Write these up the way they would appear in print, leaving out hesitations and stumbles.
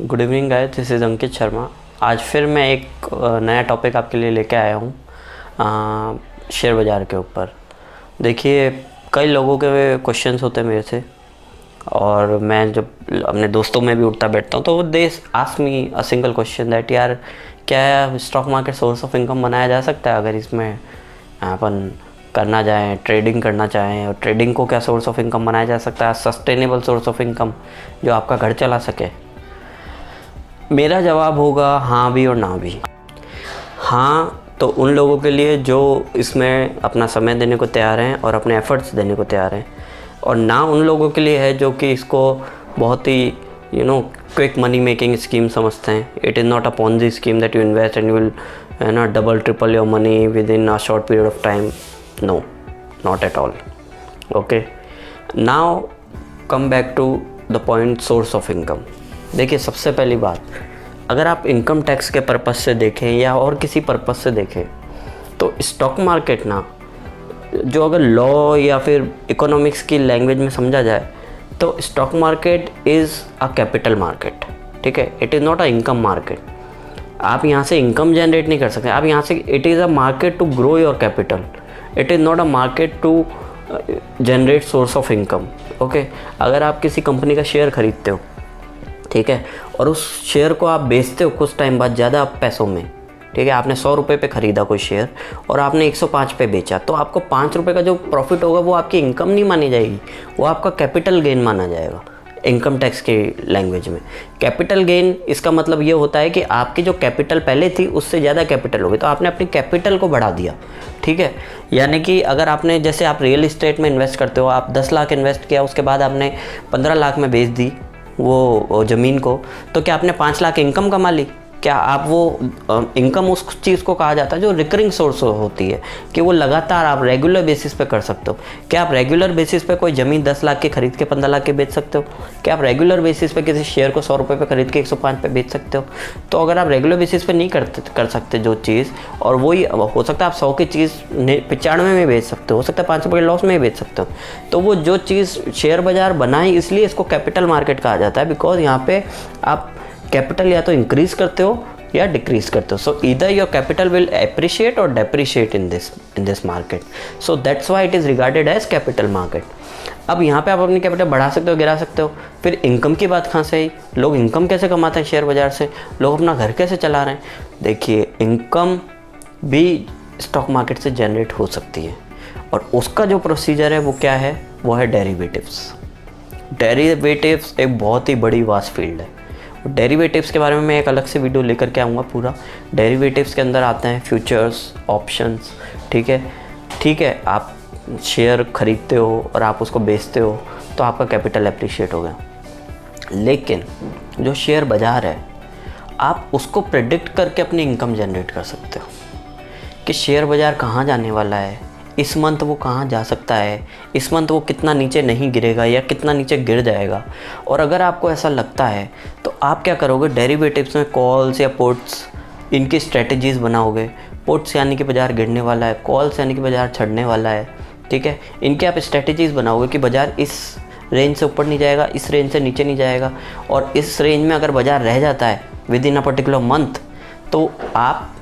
Good evening guys, this is Ankit Sharma. आज फिर मैं एक नया टॉपिक आपके लिए लेके आया हूँ शेयर बाज़ार के ऊपर। देखिए, कई लोगों के क्वेश्चंस होते हैं मेरे से, और मैं जब अपने दोस्तों में भी उठता बैठता हूँ तो वो they ask me a single question that यार, क्या stock market source of income बनाया जा सकता है अगर इसमें अपन करना चाहें, ट्रेडिंग करना चाहें, और ट्रेडिंग को क्या सोर्स ऑफ इनकम बनाया जा सकता है, सस्टेनेबल सोर्स ऑफ इनकम जो आपका घर चला सके। मेरा जवाब होगा हाँ भी और ना भी। हाँ तो उन लोगों के लिए जो इसमें अपना समय देने को तैयार हैं और अपने एफर्ट्स देने को तैयार हैं, और ना उन लोगों के लिए है जो कि इसको बहुत ही क्विक मनी मेकिंग स्कीम समझते हैं। It is not a Ponzi scheme that you invest and you will double triple your money within a short period of time. No, not at all. Okay, now come back to the point source of income. देखिए, सबसे पहली बात, अगर आप income tax के purpose से देखें या और किसी पर्पस से देखें तो स्टॉक मार्केट ना, जो अगर लॉ या फिर इकोनॉमिक्स की लैंग्वेज में समझा जाए तो stock market is a capital market. ठीक है, it is not a income market. आप यहाँ से इनकम जनरेट नहीं कर सकते। आप यहाँ से, it is a market to grow your capital, it is not a market to generate source of income. Okay, अगर आप किसी कंपनी का शेयर खरीदते हो, ठीक है, और उस शेयर को आप बेचते हो कुछ टाइम बाद ज़्यादा पैसों में, ठीक है, आपने 100 रुपये पे ख़रीदा कोई शेयर और आपने 105 पे बेचा, तो आपको 5 रुपये का जो प्रॉफिट होगा वो आपकी इनकम नहीं मानी जाएगी, वो आपका कैपिटल गेन माना जाएगा। इनकम टैक्स की लैंग्वेज में कैपिटल गेन, इसका मतलब ये होता है कि आपकी जो कैपिटल पहले थी उससे ज़्यादा कैपिटल होगी, तो आपने अपनी कैपिटल को बढ़ा दिया। ठीक है, यानी कि अगर आपने, जैसे आप रियल इस्टेट में इन्वेस्ट करते हो, आप 10 लाख इन्वेस्ट किया, उसके बाद आपने 15 लाख में बेच दी वो ज़मीन को, तो क्या आपने 5 लाख इनकम कमा ली? क्या आप वो इनकम उस चीज़ को कहा जाता है जो रिकरिंग सोर्स होती है, कि वो लगातार आप रेगुलर बेसिस पे कर सकते हो। क्या आप रेगुलर बेसिस पे कोई ज़मीन 10 लाख की खरीद के 15 लाख के बेच सकते हो? क्या आप रेगुलर बेसिस पे किसी शेयर को 100 रुपये पे खरीद के 105 पे बेच सकते हो? तो अगर आप रेगुलर बेसिस पे नहीं कर सकते जो चीज़, और वही हो सकता है आप 100 की चीज़ 95 में बेच सकते हो सकता है 5 रुपये के लॉस में बेच सकते हो। तो वो जो चीज़ शेयर बाज़ार बनाई, इसलिए इसको कैपिटल मार्केट कहा जाता है, बिकॉज यहाँ पे आप कैपिटल या तो इंक्रीज करते हो या डिक्रीज करते हो। So either your capital will appreciate और depreciate in this market. So that's why it is regarded as capital market. अब यहाँ पे आप अपनी कैपिटल बढ़ा सकते हो, गिरा सकते हो। फिर इनकम की बात कहाँ से आई? लोग इनकम कैसे कमाते हैं शेयर बाजार से? लोग अपना घर कैसे चला रहे हैं? देखिए, इनकम भी स्टॉक मार्केट से जनरेट हो सकती है, और उसका जो प्रोसीजर है वो क्या है? वो है डेरिवेटिव्स। डेरिवेटिव्स एक बहुत ही बड़ी वास्ट फील्ड है। डेरिवेटिव्स के बारे में मैं एक अलग से वीडियो लेकर के आऊँगा पूरा। डेरिवेटिव्स के अंदर आते हैं फ्यूचर्स, ऑप्शंस। ठीक है, आप शेयर खरीदते हो और आप उसको बेचते हो तो आपका कैपिटल एप्रिशिएट हो गया। लेकिन जो शेयर बाज़ार है, आप उसको प्रेडिक्ट करके अपनी इनकम जनरेट कर सकते हो कि शेयर बाज़ार कहाँ जाने वाला है, इस मंथ वो कहाँ जा सकता है, इस मंथ वो कितना नीचे नहीं गिरेगा या कितना नीचे गिर जाएगा। और अगर आपको ऐसा लगता है तो आप क्या करोगे? डेरिवेटिव्स में कॉल्स या पुट्स, इनकी स्ट्रेटजीज़ बनाओगे। पुट्स यानी कि बाज़ार गिरने वाला है, कॉल्स यानी कि बाज़ार चढ़ने वाला है। ठीक है, इनके आप स्ट्रेटजीज़ बनाओगे कि बाज़ार इस रेंज से ऊपर नहीं जाएगा, इस रेंज से नीचे नहीं जाएगा, और इस रेंज में अगर बाज़ार रह जाता है with in a particular month, तो आप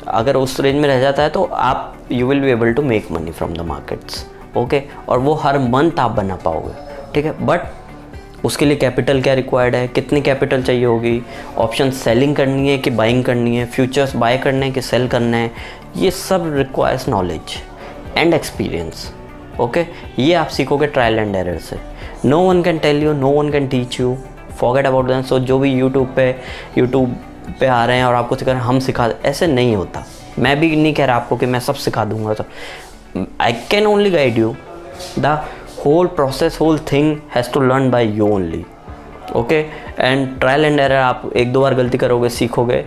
अगर उस रेंज में रह जाता है तो आप you will be able to make money from the markets. Okay, और वो हर मंथ आप बना पाओगे। ठीक है, बट उसके लिए कैपिटल क्या रिक्वायर्ड है, कितनी कैपिटल चाहिए होगी, ऑप्शन सेलिंग करनी है कि बाइंग करनी है, फ्यूचर्स बाय करने हैं कि सेल करना है, ये सब requires knowledge and experience. Okay, ये आप सीखोगे ट्रायल एंड एरर से। No one can tell you, no one can teach you, forget about that. So जो भी यूट्यूब पे आ रहे हैं और आपको सिखा रहे हैं, हम सिखा, ऐसे नहीं होता। मैं भी नहीं कह रहा आपको कि मैं सब सिखा दूंगा। सब I can only guide you. The whole process, whole thing has to learn by you only. Okay, and trial and error, आप 1-2 बार गलती करोगे, सीखोगे।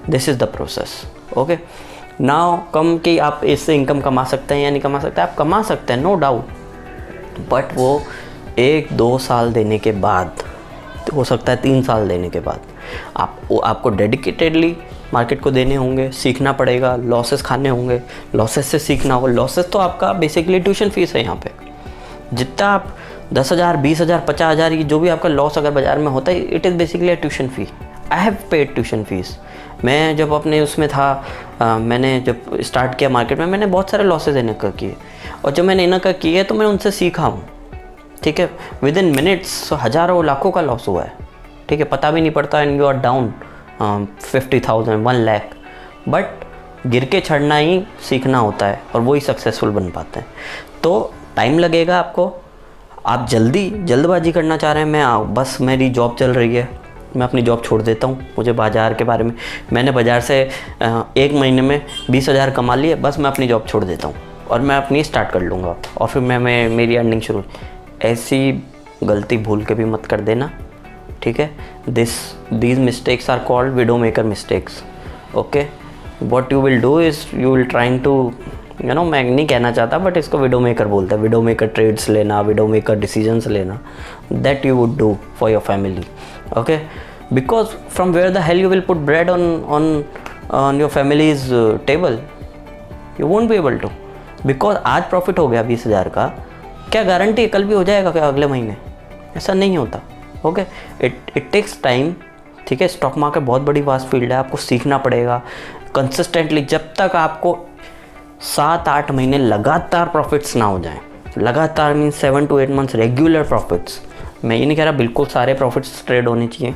This is the process. Okay, now come कि आप इससे इनकम कमा सकते हैं या नहीं कमा सकते। आप कमा सकते हैं, नो डाउट, बट वो 1-2 साल देने के बाद, हो सकता है 3 साल देने के बाद, आपको डेडिकेटेडली मार्केट को देने होंगे, सीखना पड़ेगा, लॉसेस खाने होंगे, लॉसेस से सीखना होगा। लॉसेस तो आपका बेसिकली ट्यूशन फीस है। यहाँ पे जितना आप 10,000, 20,000, 50,000 की जो भी आपका लॉस अगर बाज़ार में होता है, it is basically a tuition fee. I have paid tuition fees. मैं जब अपने उसमें था मैंने जब स्टार्ट किया मार्केट में, मैंने बहुत सारे लॉसेज इनकर किए, और जब मैंने इनकर किए तो मैंने उनसे सीखा हूँ। ठीक है, विद इन मिनट्स हज़ारों लाखों का लॉस हुआ है। ठीक है, पता भी नहीं पड़ता, and you are down 50,000, 1 lakh. But गिर के चढ़ना ही सीखना होता है, और वही सक्सेसफुल बन पाते हैं। तो टाइम लगेगा आपको। आप जल्दबाजी करना चाह रहे हैं, बस मेरी जॉब चल रही है, मैं अपनी जॉब छोड़ देता हूँ, मुझे बाज़ार के बारे में, मैंने बाज़ार से 1 महीने में 20,000 कमा लिए, बस मैं अपनी जॉब छोड़ देता हूँ और मैं अपनी स्टार्ट कर लूँगा और फिर मैं मेरी अर्निंग शुरू। ऐसी गलती भूल के भी मत कर देना। ठीक है, these mistakes are called widow maker mistakes. Okay, what you will do is you will trying to मैं नहीं कहना चाहता, बट इसको विडो मेकर बोलते हैं। विडो मेकर ट्रेड्स लेना, विडो मेकर डिसीजंस लेना, that you would do for your family. Okay, because from where the hell you will put bread on your family's table, you won't be able to. Because आज profit हो गया 20,000 का, क्या guarantee कल भी हो जाएगा क्या अगले महीने? ऐसा नहीं होता। Okay, it takes time. ठीक है, स्टॉक मार्केट बहुत बड़ी वास्ट फील्ड है, आपको सीखना पड़ेगा कंसिस्टेंटली। जब तक आपको 7-8 महीने लगातार प्रॉफिट्स ना हो जाएं, लगातार means 7 to 8 months regular profits. मैं ये नहीं कह रहा बिल्कुल सारे प्रॉफिट्स ट्रेड होने चाहिए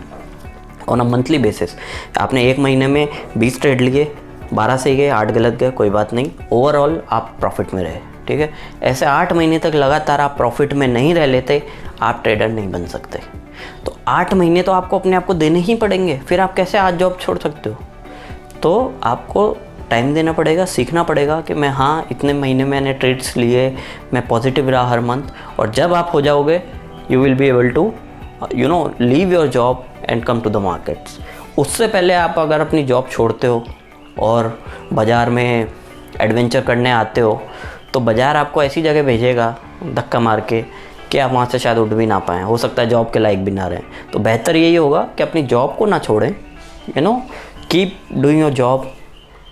ऑन अ मंथली बेसिस। आपने 1 महीने में 20 ट्रेड लिए, 12 सही गए, 8 गलत गए, कोई बात नहीं, ओवरऑल आप प्रॉफिट में रहे। ठीक है, ऐसे 8 महीने तक लगातार आप प्रॉफिट में नहीं रह लेते, आप ट्रेडर नहीं बन सकते। तो 8 महीने तो आपको अपने आप को देने ही पड़ेंगे, फिर आप कैसे आज जॉब छोड़ सकते हो? तो आपको टाइम देना पड़ेगा, सीखना पड़ेगा कि मैं हाँ इतने महीने मैंने ट्रेड्स लिए, मैं पॉजिटिव रहा हर मंथ। और जब आप हो जाओगे, you will be able to leave your job and come to the markets. उससे पहले आप अगर अपनी जॉब छोड़ते हो और बाज़ार में एडवेंचर करने आते हो, तो बाज़ार आपको ऐसी जगह भेजेगा धक्का मार के कि आप वहाँ से शायद उठ भी ना पाएँ, हो सकता है जॉब के लायक भी ना रहें। तो बेहतर यही होगा कि अपनी जॉब को ना छोड़ें, keep doing your job,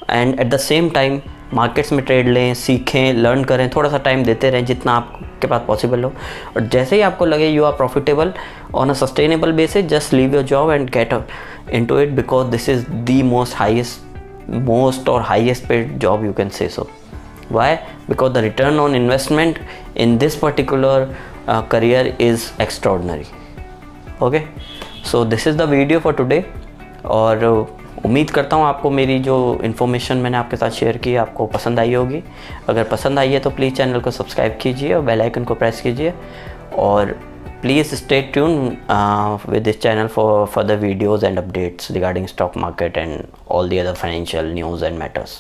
and at the same time markets में ट्रेड लें, सीखें, लर्न करें, थोड़ा सा टाइम देते रहें जितना आपके पास पॉसिबल हो। और जैसे ही आपको लगे you are profitable on a sustainable basis, just leave your job and get into it, because this is the most और highest paid job you can say so. Why? Because the return on investment in this particular career is extraordinary. Okay, so this is the video for today. और उम्मीद करता हूँ आपको मेरी जो information मैंने आपके साथ शेयर की आपको पसंद आई होगी। अगर पसंद आई है तो प्लीज़ चैनल को सब्सक्राइब कीजिए और बेल आइकन को प्रेस कीजिए, और please stay tune with this channel for further videos and updates regarding stock market and all the other financial news and matters.